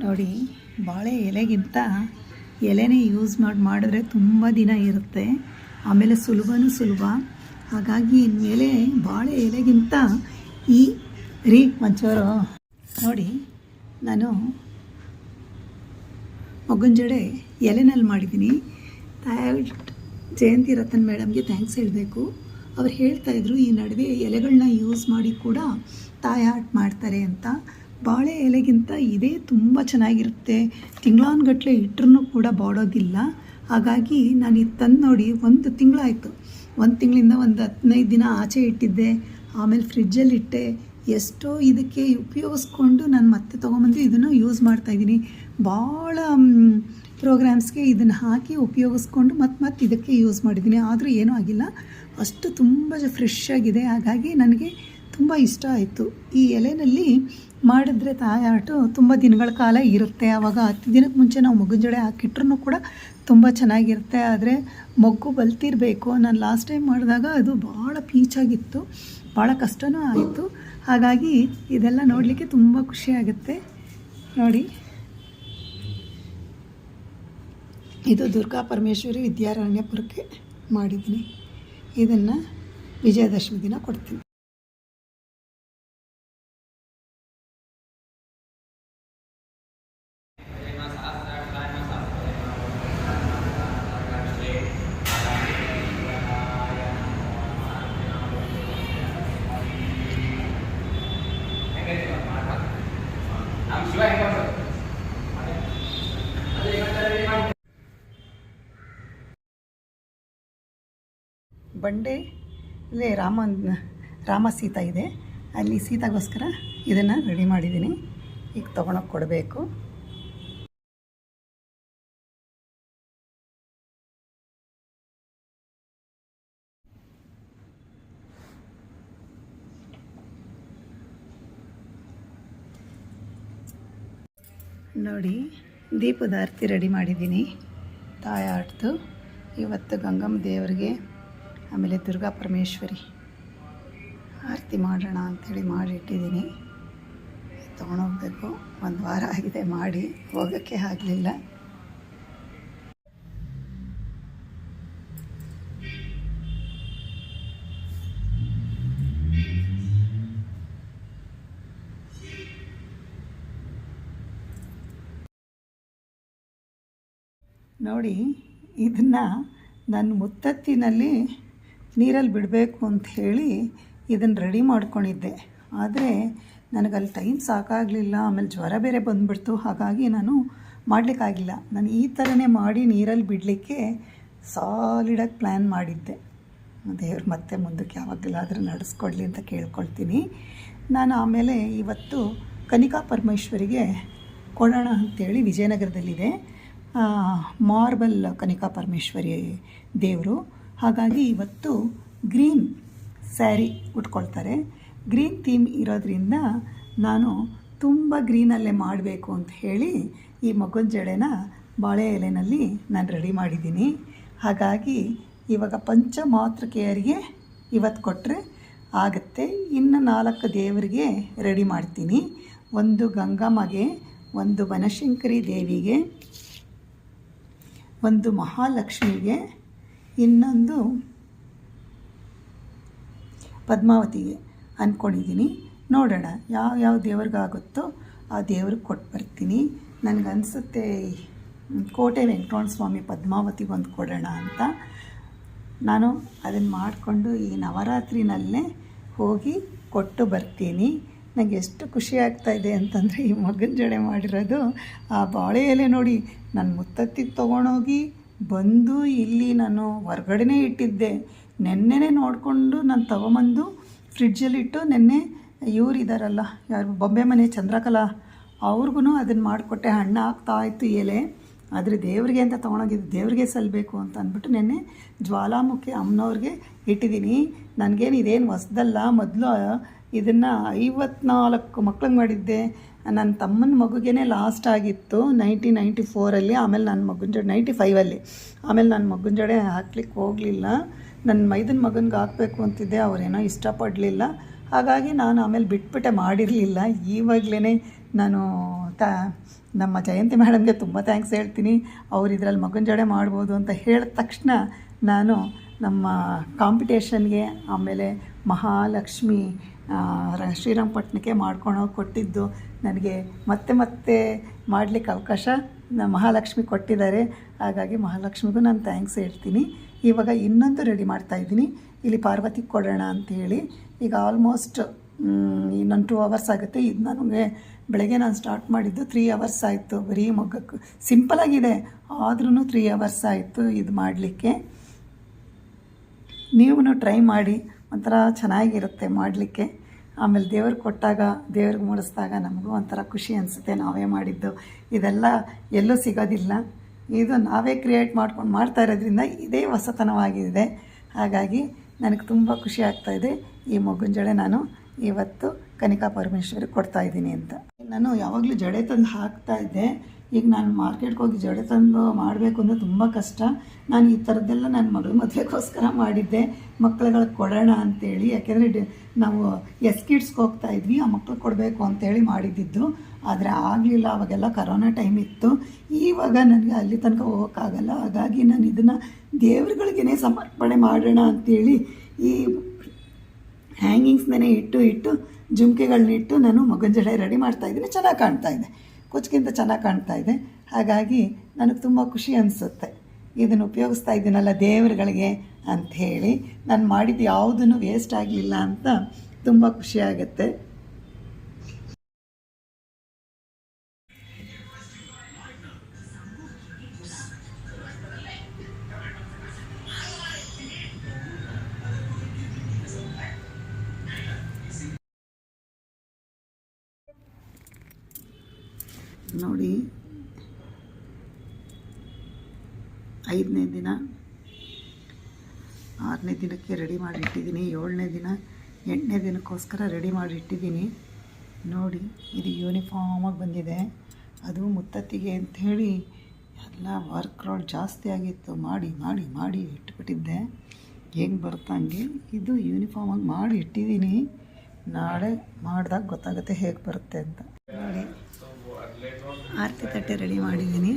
ನೋಡಿ, ಬಾಳೆ ಎಲೆಗಿಂತ ಎಲೆನೇ ಯೂಸ್ ಮಾಡಿದ್ರೆ ತುಂಬ ದಿನ ಇರುತ್ತೆ. ಆಮೇಲೆ ಸುಲಭ. ಹಾಗಾಗಿ ಇನ್ಮೇಲೆ ಬಾಳೆ ಎಲೆಗಿಂತ ಈ ಮಂಚೂರು ನೋಡಿ, ನಾನು ಮಗುನ ಜಡೆ ಎಲೆನಲ್ಲಿ ಮಾಡಿದ್ದೀನಿ. ಜಯಂತಿ ರತನ್ ಮೇಡಮ್ಗೆ ಥ್ಯಾಂಕ್ಸ್ ಹೇಳಬೇಕು. ಅವ್ರು ಹೇಳ್ತಾಯಿದ್ರು ಈ ನಡುವೆ ಎಲೆಗಳನ್ನ ಯೂಸ್ ಮಾಡಿ ಕೂಡ ತಾಯಿ ಆರ್ಟ್ ಮಾಡ್ತಾರೆ ಅಂತ. ಬಾಳೆ ಎಲೆಗಿಂತ ಇದೇ ತುಂಬ ಚೆನ್ನಾಗಿರುತ್ತೆ. ತಿಂಗಳಾನ್ಗಟ್ಟಲೆ ಇಟ್ಟರೂ ಕೂಡ ಬಾಡೋದಿಲ್ಲ. ಹಾಗಾಗಿ ನಾನು ಇದು ತಂದು ನೋಡಿ 1 ತಿಂಗಳಾಯಿತು. 1 ತಿಂಗಳಿಂದ ಒಂದು 15 ದಿನ ಆಚೆ ಇಟ್ಟಿದ್ದೆ. ಆಮೇಲೆ ಫ್ರಿಜ್ಜಲ್ಲಿ ಇಟ್ಟೆ. ಎಷ್ಟೋ ಇದಕ್ಕೆ ಉಪಯೋಗಿಸ್ಕೊಂಡು ನಾನು ಮತ್ತೆ ತೊಗೊಂಬಂದು ಇದನ್ನು ಯೂಸ್ ಮಾಡ್ತಾಯಿದ್ದೀನಿ. ಭಾಳ ಪ್ರೋಗ್ರಾಮ್ಸ್ಗೆ ಇದನ್ನು ಹಾಕಿ ಉಪಯೋಗಿಸ್ಕೊಂಡು ಮತ್ತೆ ಇದಕ್ಕೆ ಯೂಸ್ ಮಾಡಿದ್ದೀನಿ. ಆದರೂ ಏನೂ ಆಗಿಲ್ಲ. ಅಷ್ಟು ತುಂಬ ಫ್ರೆಶ್ ಆಗಿದೆ. ಹಾಗಾಗಿ ನನಗೆ ತುಂಬ ಇಷ್ಟ ಆಯಿತು. ಈ ಎಲೆಯಲ್ಲಿ ಮಾಡಿದ್ರೆ ತಾಯಿ ಆಟು ತುಂಬ ದಿನಗಳ ಕಾಲ ಇರುತ್ತೆ. ಆವಾಗ 10 ದಿನಕ್ಕೆ ಮುಂಚೆ ನಾವು ಮಗುನ ಜಡೆ ಹಾಕಿಟ್ರೂ ಕೂಡ ತುಂಬ ಚೆನ್ನಾಗಿರುತ್ತೆ. ಆದರೆ ಮಗು ಬಲ್ತಿರಬೇಕು. ನಾನು ಲಾಸ್ಟ್ ಟೈಮ್ ಮಾಡಿದಾಗ ಅದು ಭಾಳ ಪೀಚಾಗಿತ್ತು, ಭಾಳ ಕಷ್ಟವೂ ಆಯಿತು. ಹಾಗಾಗಿ ಇದೆಲ್ಲ ನೋಡಲಿಕ್ಕೆ ತುಂಬ ಖುಷಿಯಾಗುತ್ತೆ. ನೋಡಿ, ಇದು ದುರ್ಗಾ ಪರಮೇಶ್ವರಿ ವಿದ್ಯಾರಣ್ಯಪುರಕ್ಕೆ ಮಾಡಿದ್ದೀನಿ. ಇದನ್ನು ವಿಜಯದಶಮಿ ದಿನ ಕೊಡ್ತೀನಿ. ಬಂಡೆ ಇಲ್ಲೇ ರಾಮ ಸೀತಾ ಇದೆ. ಅಲ್ಲಿ ಸೀತಾಗೋಸ್ಕರ ಇದನ್ನು ರೆಡಿ ಮಾಡಿದ್ದೀನಿ. ಈಗ ತೊಗೊಳಕ್ಕೆ ಕೊಡಬೇಕು. ನೋಡಿ, ದೀಪದ ಆರತಿ ರೆಡಿ ಮಾಡಿದ್ದೀನಿ. ತಾಯಿ ಆಡ್ತು. ಇವತ್ತು ಗಂಗಮ್ಮ ದೇವರಿಗೆ ಆಮೇಲೆ ದುರ್ಗಾ ಪರಮೇಶ್ವರಿ ಆರತಿ ಮಾಡೋಣ ಅಂಥೇಳಿ ಮಾಡಿಟ್ಟಿದ್ದೀನಿ. ತೊಗೊಂಡೋಗ್ಬೇಕು. 1 ವಾರ ಆಗಿದೆ ಮಾಡಿ, ಹೋಗೋಕ್ಕೆ ಆಗಲಿಲ್ಲ. ನೋಡಿ, ಇದನ್ನು ನಾನು ಮುತ್ತತ್ತಿನಲ್ಲಿ ನೀರಲ್ಲಿ ಬಿಡಬೇಕು ಅಂತ ಹೇಳಿ ಇದನ್ನು ರೆಡಿ ಮಾಡ್ಕೊಂಡಿದ್ದೆ. ಆದರೆ ನನಗಲ್ಲಿ ಟೈಮ್ ಸಾಕಾಗಲಿಲ್ಲ. ಆಮೇಲೆ ಜ್ವರ ಬೇರೆ ಬಂದುಬಿಡ್ತು. ಹಾಗಾಗಿ ನಾನು ಮಾಡಲಿಕ್ಕಾಗಿಲ್ಲ. ನಾನು ಈ ಥರನೇ ಮಾಡಿ ನೀರಲ್ಲಿ ಬಿಡಲಿಕ್ಕೆ ಸಾಲಿಡಾಗಿ ಪ್ಲ್ಯಾನ್ ಮಾಡಿದ್ದೆ. ದೇವ್ರು ಮತ್ತೆ ಮುಂದಕ್ಕೆ ಯಾವಾಗಲಾದರೂ ನಡೆಸ್ಕೊಡ್ಲಿ ಅಂತ ಕೇಳ್ಕೊಳ್ತೀನಿ. ನಾನು ಆಮೇಲೆ ಇವತ್ತು ಕನಿಕಾ ಪರಮೇಶ್ವರಿಗೆ ಕೊಡೋಣ ಅಂಥೇಳಿ ವಿಜಯನಗರದಲ್ಲಿದೆ ಮಾರ್ಬಲ್ ಕನಿಕಾ ಪರಮೇಶ್ವರಿ ದೇವರು. ಹಾಗಾಗಿ ಇವತ್ತು ಗ್ರೀನ್ ಸ್ಯಾರಿ ಉಟ್ಕೊಳ್ತಾರೆ. ಗ್ರೀನ್ ಥೀಮ್ ಇರೋದ್ರಿಂದ ನಾನು ತುಂಬ ಗ್ರೀನಲ್ಲೇ ಮಾಡಬೇಕು ಅಂತ ಹೇಳಿ ಈ ಮಗುನ ಜಡೆನ ಬಾಳೆ ಎಲೆಯಲ್ಲಿ ನಾನು ರೆಡಿ ಮಾಡಿದ್ದೀನಿ. ಹಾಗಾಗಿ ಇವಾಗ ಪಂಚಮಾತೃಕೆಯರಿಗೆ ಇವತ್ತು ಕೊಟ್ಟರೆ ಆಗುತ್ತೆ. ಇನ್ನು 4 ದೇವರಿಗೆ ರೆಡಿ ಮಾಡ್ತೀನಿ. 1 ಗಂಗಮ್ಮಗೆ, 1 ಬನಶಂಕರಿ ದೇವಿಗೆ, 1 ಮಹಾಲಕ್ಷ್ಮಿಗೆ, ಇನ್ನೊಂದು ಪದ್ಮಾವತಿಗೆ ಅಂದ್ಕೊಂಡಿದ್ದೀನಿ. ನೋಡೋಣ ಯಾವ ದೇವ್ರಿಗಾಗುತ್ತೋ ಆ ದೇವ್ರಿಗೆ ಕೊಟ್ಟು ಬರ್ತೀನಿ. ನನಗನ್ಸುತ್ತೆ ಕೋಟೆ ವೆಂಕಟರಮಣ ಸ್ವಾಮಿ ಪದ್ಮಾವತಿಗೆ 1 ಕೊಡೋಣ ಅಂತ. ನಾನು ಅದನ್ನು ಮಾಡಿಕೊಂಡು ಈ ನವರಾತ್ರಿನಲ್ಲೇ ಹೋಗಿ ಕೊಟ್ಟು ಬರ್ತೀನಿ. ನನಗೆ ಎಷ್ಟು ಖುಷಿ ಆಗ್ತಾಯಿದೆ ಅಂತಂದರೆ ಈ ಮಗನ ಜಡೆ ಮಾಡಿರೋದು. ಆ ಬಾಳೆ ಎಲೆ ನೋಡಿ, ನಾನು ಮುತ್ತತ್ತಿಗೆ ತೊಗೊಂಡೋಗಿ ಬಂದು ಇಲ್ಲಿ ನಾನು ಹೊರ್ಗಡೆನೇ ಇಟ್ಟಿದ್ದೆ. ನೆನ್ನೆನೇ ನೋಡಿಕೊಂಡು ನಾನು ತೊಗೊಂಬಂದು ಫ್ರಿಡ್ಜಲ್ಲಿಟ್ಟು ನೆನ್ನೆ ಇವರಿದ್ದಾರಲ್ಲ, ಯಾರು ಬೊಂಬೆ ಮನೆ ಚಂದ್ರಕಲಾ, ಅವ್ರಿಗೂ ಅದನ್ನು ಮಾಡಿಕೊಟ್ಟೆ. ಹಣ್ಣು ಆಗ್ತಾಯಿತ್ತು ಎಲೆ. ಆದರೆ ದೇವರಿಗೆ ಅಂತ ತೊಗೊಂಡೋಗಿದ್ದು, ದೇವ್ರಿಗೆ ಸಲ್ಲಬೇಕು ಅಂತ ಅಂದ್ಬಿಟ್ಟು ನೆನ್ನೆ ಜ್ವಾಲಾಮುಖಿ ಅಮ್ಮನವ್ರಿಗೆ ಇಟ್ಟಿದ್ದೀನಿ. ನನಗೇನು ಇದೇನು ಹೊಸ್ದಲ್ಲ. ಮೊದಲು ಇದನ್ನು 54 ಮಕ್ಳಿಗೆ ಮಾಡಿದ್ದೆ. ನನ್ನ ತಮ್ಮನ ಮಗುಗೇ ಲಾಸ್ಟ್ ಆಗಿತ್ತು 1994ಅಲ್ಲಿ. ಆಮೇಲೆ ನನ್ನ ಮಗುನ ಜಡೆ 95ಅಲ್ಲಿ. ಆಮೇಲೆ ನನ್ನ ಮಗುನ ಜಡೆ ಹಾಕ್ಲಿಕ್ಕೆ ಹೋಗಲಿಲ್ಲ. ನನ್ನ ಮೈದನ ಮಗನಿಗೆ ಹಾಕಬೇಕು ಅಂತಿದ್ದೆ. ಅವರೇನೋ ಇಷ್ಟಪಡಲಿಲ್ಲ. ಹಾಗಾಗಿ ನಾನು ಆಮೇಲೆ ಬಿಟ್ಬಿಟ್ಟೆ, ಮಾಡಿರಲಿಲ್ಲ. ಇವಾಗಲೇ ನಾನು ನಮ್ಮ ಜಯಂತಿ ಮೇಡಮ್ಗೆ ತುಂಬ ಥ್ಯಾಂಕ್ಸ್ ಹೇಳ್ತೀನಿ. ಅವ್ರು ಇದರಲ್ಲಿ ಮಗನ ಜಡೆ ಮಾಡ್ಬೋದು ಅಂತ ಹೇಳಿದ ತಕ್ಷಣ ನಾನು ನಮ್ಮ ಕಾಂಪಿಟೇಷನ್ಗೆ, ಆಮೇಲೆ ಮಹಾಲಕ್ಷ್ಮಿ ಶ್ರೀರಂಗಪಟ್ಟಣಕ್ಕೆ ಮಾಡ್ಕೊಂಡೋಗಿ ಕೊಟ್ಟಿದ್ದು ನನಗೆ ಮತ್ತೆ ಮಾಡಲಿಕ್ಕೆ ಅವಕಾಶ ಮಹಾಲಕ್ಷ್ಮಿ ಕೊಟ್ಟಿದ್ದಾರೆ. ಹಾಗಾಗಿ ಮಹಾಲಕ್ಷ್ಮಿಗೂ ನಾನು ಥ್ಯಾಂಕ್ಸ್ ಹೇಳ್ತೀನಿ. ಇವಾಗ ಇನ್ನೊಂದು ರೆಡಿ ಮಾಡ್ತಾಯಿದ್ದೀನಿ, ಇಲ್ಲಿ ಪಾರ್ವತಿಗೆ ಕೊಡೋಣ ಅಂಥೇಳಿ. ಈಗ ಆಲ್ಮೋಸ್ಟ್ ಇನ್ನೊಂದು 2 hours ಆಗುತ್ತೆ. ಇದು ನನಗೆ ಬೆಳಗ್ಗೆ ನಾನು ಸ್ಟಾರ್ಟ್ ಮಾಡಿದ್ದು 3 hours ಆಯಿತು. ಬರೀ ಮೊಗ್ಗಕ್ಕೆ ಸಿಂಪಲಾಗಿದೆ, ಆದ್ರೂ 3 hours ಆಯಿತು ಇದು ಮಾಡಲಿಕ್ಕೆ. ನೀವು ಟ್ರೈ ಮಾಡಿ, ಒಂಥರ ಚೆನ್ನಾಗಿರುತ್ತೆ ಮಾಡಲಿಕ್ಕೆ. ಆಮೇಲೆ ದೇವ್ರಿಗೆ ಕೊಟ್ಟಾಗ, ದೇವ್ರಿಗೆ ಮೂಡಿಸಿದಾಗ ನಮಗೂ ಒಂಥರ ಖುಷಿ ಅನಿಸುತ್ತೆ. ನಾವೇ ಮಾಡಿದ್ದು ಇದೆಲ್ಲ ಎಲ್ಲೂ ಸಿಗೋದಿಲ್ಲ. ಇದು ನಾವೇ ಕ್ರಿಯೇಟ್ ಮಾಡ್ಕೊಂಡು ಮಾಡ್ತಾ ಇರೋದ್ರಿಂದ ಇದೇ ಹೊಸತನವಾಗಿದೆ. ಹಾಗಾಗಿ ನನಗೆ ತುಂಬ ಖುಷಿ ಆಗ್ತಾಯಿದೆ. ಈ ಮಗುನ ಜಡೆ ನಾನು ಇವತ್ತು ಕನಿಕಾ ಪರಮೇಶ್ವರಿಗೆ ಕೊಡ್ತಾಯಿದ್ದೀನಿ ಅಂತ. ನಾನು ಯಾವಾಗಲೂ ಜಡೆ ತಂದು ಹಾಕ್ತಾಯಿದ್ದೆ. ಈಗ ನಾನು ಮಾರ್ಕೆಟ್ಗೆ ಹೋಗಿ ಜಡೆ ತಂದು ಮಾಡಬೇಕು ಅಂದರೆ ತುಂಬ ಕಷ್ಟ. ನಾನು ಈ ಥರದ್ದೆಲ್ಲ ನನ್ನ ಮಗಳ ಮದುವೆಗೋಸ್ಕರ ಮಾಡಿದ್ದೆ, ಮಕ್ಕಳುಗಳಿಗೆ ಕೊಡೋಣ ಅಂಥೇಳಿ. ಯಾಕೆಂದರೆ ನಾವು ಕಿಡ್ಸ್ಗೆ ಹೋಗ್ತಾಯಿದ್ವಿ, ಆ ಮಕ್ಳಿಗೆ ಕೊಡಬೇಕು ಅಂಥೇಳಿ ಮಾಡಿದ್ದಿದ್ದು. ಆದರೆ ಆಗಲಿಲ್ಲ, ಅವಾಗೆಲ್ಲ ಕರೋನಾ ಟೈಮ್ ಇತ್ತು. ಇವಾಗ ನನಗೆ ಅಲ್ಲಿ ತನಕ ಹೋಗೋಕ್ಕಾಗಲ್ಲ. ಹಾಗಾಗಿ ನಾನು ಇದನ್ನು ದೇವ್ರುಗಳಿಗೇ ಸಮರ್ಪಣೆ ಮಾಡೋಣ ಅಂಥೇಳಿ ಈ ಹ್ಯಾಂಗಿಂಗ್ಸ್ನೇ ಇಟ್ಟು ಜುಮ್ಕೆಗಳನ್ನಿಟ್ಟು ನಾನು ಮಗನ ಜಡೆ ರೆಡಿ ಮಾಡ್ತಾಯಿದ್ದೀನಿ. ಚೆನ್ನಾಗಿ ಕಾಣ್ತಾಯಿದೆ, ಕುಚ್ಕಿಂತ ಚೆನ್ನಾಗಿ ಕಾಣ್ತಾಯಿದೆ. ಹಾಗಾಗಿ ನನಗೆ ತುಂಬ ಖುಷಿ ಅನಿಸುತ್ತೆ. ಇದನ್ನು ಉಪಯೋಗಿಸ್ತಾ ಇದ್ದೀನಲ್ಲ ದೇವರುಗಳಿಗೆ ಅಂಥೇಳಿ. ನಾನು ಮಾಡಿದ್ದು ಯಾವುದೂ ವೇಸ್ಟ್ ಆಗಲಿಲ್ಲ ಅಂತ ತುಂಬ ಖುಷಿಯಾಗುತ್ತೆ. ನೋಡಿ, 5ನೇ ದಿನ, 6ನೇ ದಿನಕ್ಕೆ ರೆಡಿ ಮಾಡಿ ಇಟ್ಟಿದ್ದೀನಿ. 7ನೇ ದಿನ, 8ನೇ ದಿನಕ್ಕೋಸ್ಕರ ರೆಡಿ ಮಾಡಿ ಇಟ್ಟಿದ್ದೀನಿ. ನೋಡಿ, ಇದು ಯೂನಿಫಾರ್ಮಾಗಿ ಬಂದಿದೆ. ಅದು ಮುತ್ತತ್ತಿಗೆ ಅಂಥೇಳಿ ಎಲ್ಲ ವರ್ಕ್ ಲೋಡ್ ಜಾಸ್ತಿ ಆಗಿತ್ತು. ಮಾಡಿ ಇಟ್ಬಿಟ್ಟಿದ್ದೆ. ಹೆಂಗೆ ಬರುತ್ತೆ ಹಂಗೆ ಇದು ಯೂನಿಫಾರ್ಮಾಗಿ ಮಾಡಿ ಇಟ್ಟಿದ್ದೀನಿ. ನಾಳೆ ಮಾಡಿದಾಗ ಗೊತ್ತಾಗುತ್ತೆ ಹೇಗೆ ಬರುತ್ತೆ ಅಂತ. ನೋಡಿ, ಆರತಿ ತಟ್ಟೆ ರೆಡಿ ಮಾಡಿದ್ದೀನಿ.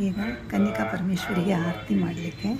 ಈಗ ಕನ್ನಿಕಾ ಪರಮೇಶ್ವರಿಗೆ ಆರತಿ ಮಾಡಲಿಕ್ಕೆ.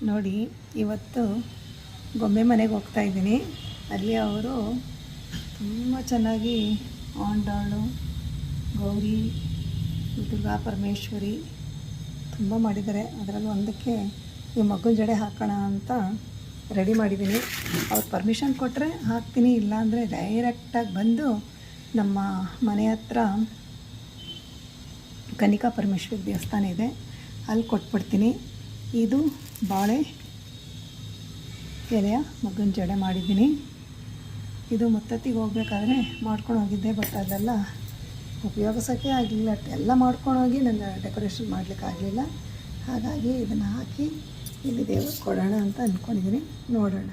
ನೋಡಿ, ಇವತ್ತು ಗೊಂಬೆ ಮನೆಗೆ ಹೋಗ್ತಾ ಇದ್ದೀನಿ. ಅಲ್ಲಿ ಅವರು ತುಂಬ ಚೆನ್ನಾಗಿ ಆಂಡಾಳು, ಗೌರಿ, ದುರ್ಗಾ ಪರಮೇಶ್ವರಿ ತುಂಬ ಮಾಡಿದ್ದಾರೆ. ಅದರಲ್ಲಿ ಒಂದಕ್ಕೆ ಈ ಮಗುನ ಜಡೆ ಹಾಕೋಣ ಅಂತ ರೆಡಿ ಮಾಡಿದ್ದೀನಿ. ಅವ್ರು ಪರ್ಮಿಷನ್ ಕೊಟ್ಟರೆ ಹಾಕ್ತೀನಿ, ಇಲ್ಲಾಂದರೆ ಡೈರೆಕ್ಟಾಗಿ ಬಂದು ನಮ್ಮ ಮನೆ ಹತ್ರ ಕನಿಕಾ ಪರಮೇಶ್ವರಿ ದೇವಸ್ಥಾನ ಇದೆ, ಅಲ್ಲಿ ಕೊಟ್ಬಿಡ್ತೀನಿ. ಇದು ಬಾಳೆ ಎಲೆಯ ಮಗ್ಗನ ಜಡೆ ಮಾಡಿದ್ದೀನಿ. ಇದು ಮುತ್ತತ್ತಿಗೆ ಹೋಗ್ಬೇಕಾದ್ರೆ ಮಾಡ್ಕೊಂಡು ಹೋಗಿದ್ದೆ, ಬಟ್ ಅದೆಲ್ಲ ಉಪಯೋಗಿಸೋಕ್ಕೆ ಆಗಲಿಲ್ಲ. ಎಲ್ಲ ಮಾಡ್ಕೊಂಡೋಗಿ ನನ್ನ ಡೆಕೋರೇಷನ್ ಮಾಡಲಿಕ್ಕಾಗಲಿಲ್ಲ. ಹಾಗಾಗಿ ಇದನ್ನು ಹಾಕಿ ಇಲ್ಲಿ ದೇವ್ರಿಗೆ ಕೊಡೋಣ ಅಂತ ಅಂದ್ಕೊಂಡಿದ್ದೀನಿ. ನೋಡೋಣ.